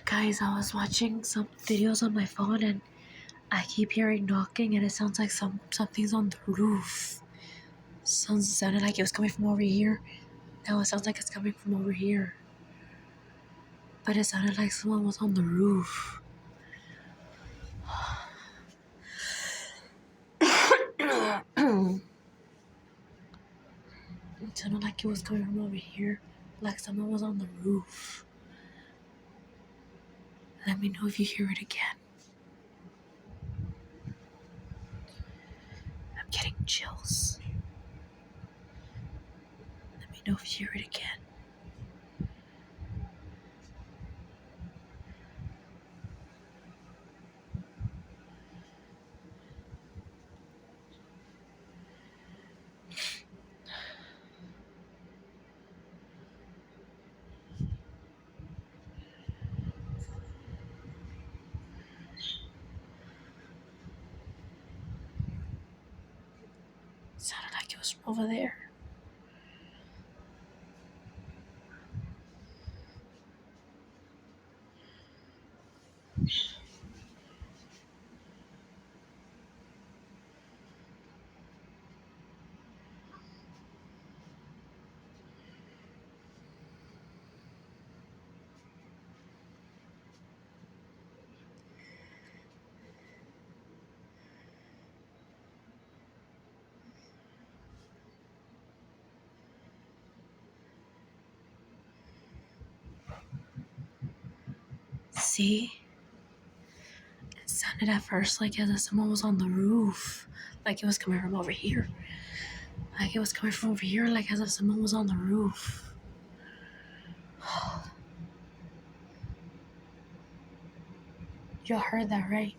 Guys, I was watching some videos on my phone and I keep hearing knocking and it sounds like something's on the roof. Sounded like it was coming from over here. Now it sounds like it's coming from over here. But it sounded like someone was on the roof. It sounded like it was coming from over here. Like someone was on the roof. Let me know if you hear it again. I'm getting chills. Let me know if you hear it again. It sounded like it was from over there. See? It sounded at first like as if someone was on the roof. Like it was coming from over here. Like it was coming from over here, like as if someone was on the roof. Y'all heard that, right?